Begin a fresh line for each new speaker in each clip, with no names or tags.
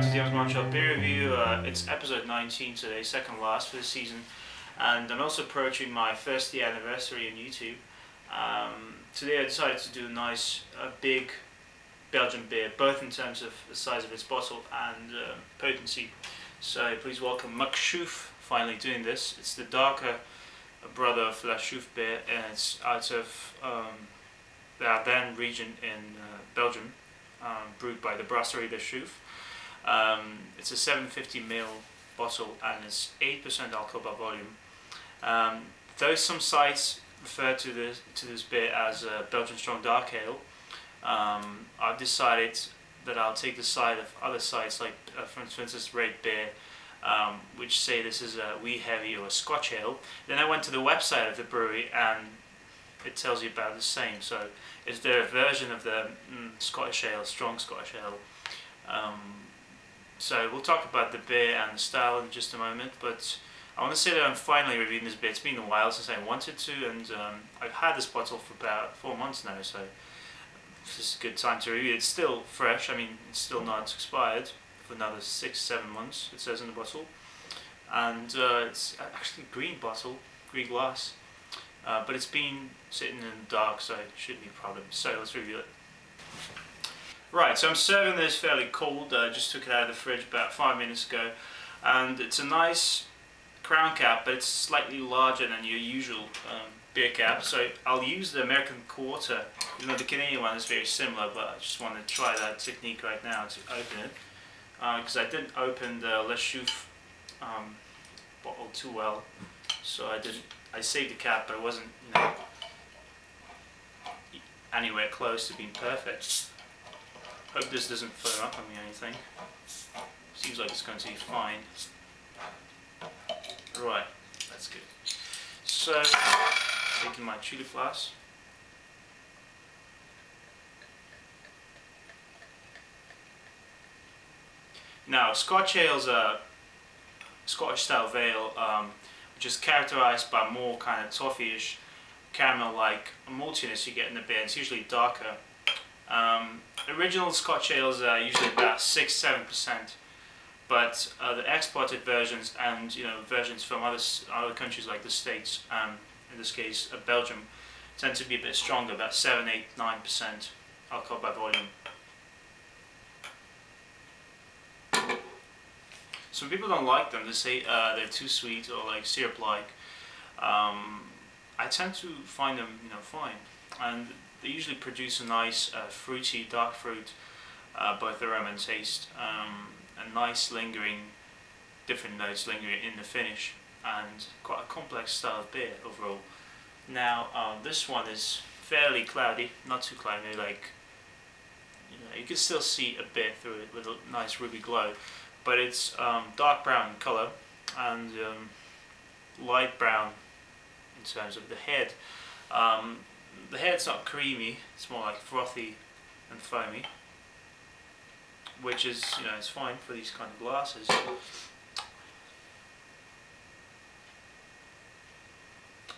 back to the Montreal beer review. It's episode 19 today, second last for the season, and I'm also approaching my first year anniversary on YouTube. Today I decided to do a nice big Belgian beer, both in terms of the size of its bottle and potency. So please welcome Chouffe finally doing this. It's the darker brother of La Chouffe beer, and it's out of the Ardennes region in Belgium, brewed by the Brasserie de Chouffe. It's a 750ml bottle and it's 8% alcohol by volume. Though some sites refer to this beer as a Belgian strong dark ale, I've decided that I'll take the side of other sites like for instance Red Beer, which say this is a wee heavy or a Scotch ale. Then I went to the website of the brewery and it tells you about the same. So is there a version of the Scottish ale, strong Scottish ale? So we'll talk about the beer and the style in just a moment, but I want to say that I'm finally reviewing this beer. It's been a while since I wanted to, and I've had this bottle for about 4 months now, so this is a good time to review. It's still fresh. I mean, it's still not expired for another 6-7 months, it says in the bottle, and it's actually a green bottle, green glass, but it's been sitting in the dark, so it shouldn't be a problem. So let's review it. Right, so I'm serving this fairly cold. I just took it out of the fridge about 5 minutes ago, and it's a nice crown cap, but it's slightly larger than your usual beer cap. So I'll use the American quarter, even though the Canadian one is very similar, but I just want to try that technique right now to open it, because I didn't open the La Chouffe bottle too well, so I saved the cap, but it wasn't, anywhere close to being perfect. Hope this doesn't foam up on me or anything. Seems like it's going to be fine. Right, that's good. So, taking my chili flask. Now, Scotch ale's a Scottish style ale, which is characterized by more kind of toffee-ish, caramel-like maltiness you get in the beer. It's usually darker. Original Scotch ales are usually about 6-7%, but the exported versions and versions from other countries like the States, in this case Belgium, tend to be a bit stronger, about 7-9% alcohol by volume. Some people don't like them. They say they're too sweet or like syrup-like. I tend to find them fine, and they usually produce a nice fruity, dark fruit, both aroma and taste, and nice lingering, different notes lingering in the finish, and quite a complex style of beer overall. Now this one is fairly cloudy, not too cloudy, maybe like, you can still see a bit through it with a nice ruby glow, but it's dark brown in colour and light brown in terms of the head. The head's not creamy, it's more like frothy and foamy, which is, it's fine for these kind of glasses.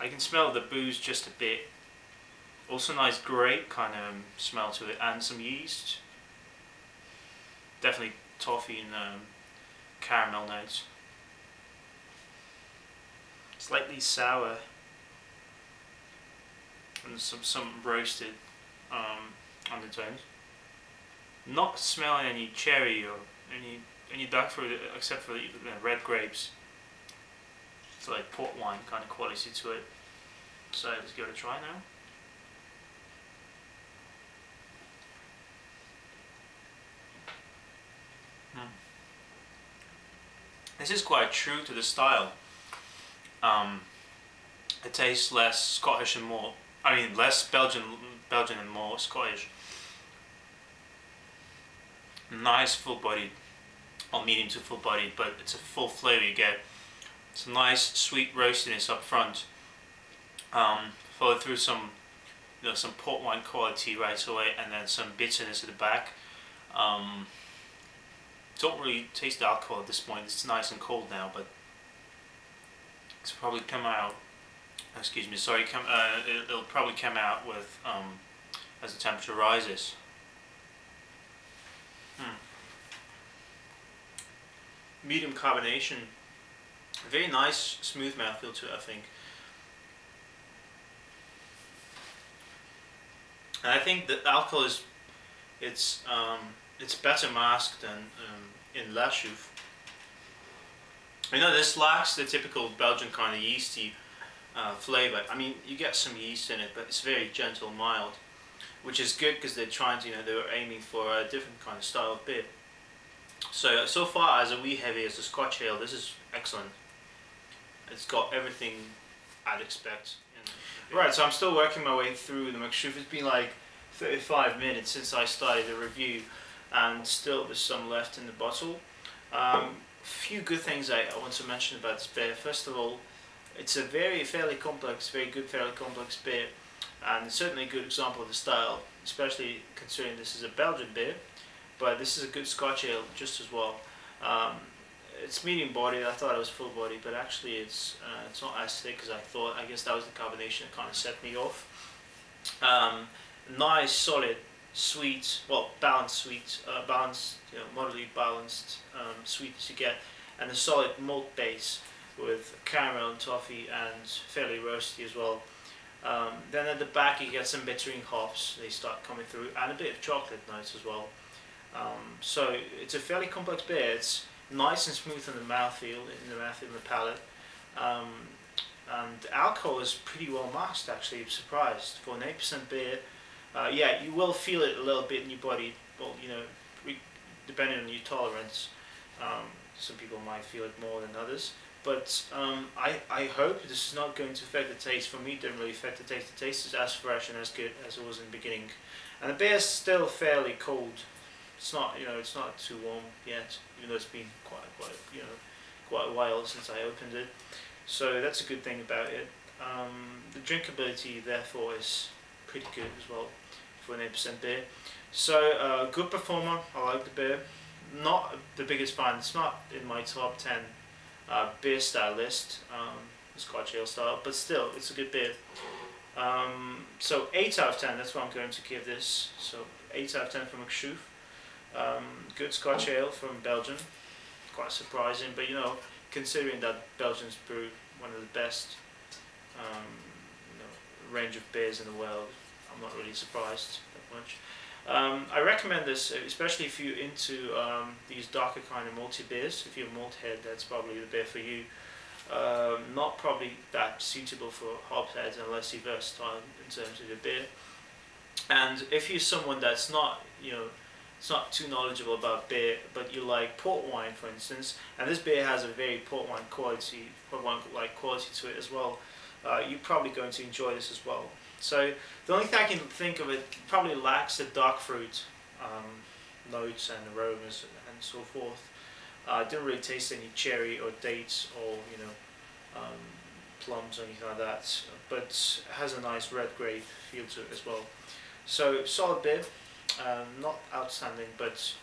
I can smell the booze just a bit. Also nice grape kind of smell to it, and some yeast. Definitely toffee and caramel notes. Slightly sour. And some roasted undertones. Not smelling any cherry or any dark fruit except for the red grapes. It's like port wine kind of quality to it. So let's give it a try now. This is quite true to the style. It tastes less Scottish and more, less Belgian and more Scottish. Nice full-bodied, or medium to full-bodied, but it's a full flavour you get. It's a nice sweet roastiness up front, followed through some port wine quality right away, and then some bitterness at the back. Don't really taste the alcohol at this point. It's nice and cold now, but it's probably come out. Excuse me, sorry. It'll probably come out with as the temperature rises. medium carbonation. Very nice, smooth mouthfeel to it, I think. And I think the alcohol is it's better masked than in La Chouffe. You know, this lacks the typical Belgian kind of yeasty flavour. I mean, you get some yeast in it, but it's very gentle, mild, which is good because they're trying to, they were aiming for a different kind of style of beer. So far as a wee heavy as the Scotch ale, this is excellent. It's got everything I'd expect. Right, so I'm still working my way through the Chouffe. It's been like 35 minutes since I started the review, and still there's some left in the bottle. Few good things I want to mention about this beer. First of all, it's a fairly complex beer, and certainly a good example of the style, especially considering this is a Belgian beer, but this is a good Scotch ale just as well. It's medium bodied. I thought it was full bodied, but actually it's not as thick as I thought. I guess that was the combination that kind of set me off. Nice, solid, sweet, well, balanced sweet, moderately balanced sweetness you get, and a solid malt base with caramel and toffee and fairly roasty as well. Then at the back you get some bittering hops, they start coming through, and a bit of chocolate notes as well. So it's a fairly complex beer. It's nice and smooth in the mouthfeel, and the palate. And the alcohol is pretty well masked, actually. I'm surprised. For an 8% beer, yeah, you will feel it a little bit in your body, well, depending on your tolerance. Some people might feel it more than others. But I hope this is not going to affect the taste. For me, it didn't really affect the taste. The taste is as fresh and as good as it was in the beginning. And the beer is still fairly cold. It's not, it's not too warm yet, even though it's been quite a while since I opened it. So that's a good thing about it. The drinkability, therefore, is pretty good as well for an 8% beer. So good performer. I like the beer. Not the biggest fan. It's not in my top 10 beer style list, Scotch ale style, but still, it's a good beer. So 8 out of 10. That's what I'm going to give this. So 8 out of 10 from Chouffe. Good Scotch ale from Belgium. Quite surprising, but considering that Belgians brew one of the best range of beers in the world, I'm not really surprised that much. I recommend this, especially if you're into these darker kind of malty beers. If you're a malt head, that's probably the beer for you. Not probably that suitable for hopheads unless you're versatile in terms of your beer. And if you're someone that's not, it's not too knowledgeable about beer, but you like port wine, for instance, and this beer has a very port wine quality to it as well, you're probably going to enjoy this as well. So the only thing I can think of, it probably lacks the dark fruit notes and aromas and so forth. I didn't really taste any cherry or dates or plums or anything like that, but it has a nice red grape feel to it as well. So solid beer. Not outstanding, but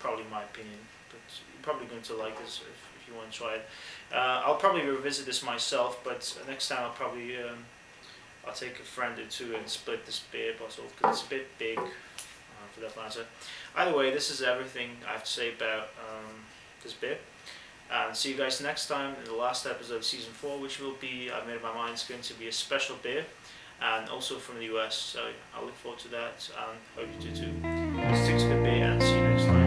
probably my opinion. But you're probably going to like this if you want to try it. I'll probably revisit this myself, but next time I'll probably I'll take a friend or two and split this beer bottle because it's a bit big for that matter. Either way, this is everything I have to say about this beer. And see you guys next time in the last episode of season 4, which will be, I've made up my mind, it's going to be a special beer. And also from the US, so I look forward to that, and hope you do too. Stick to the beer and see you next time.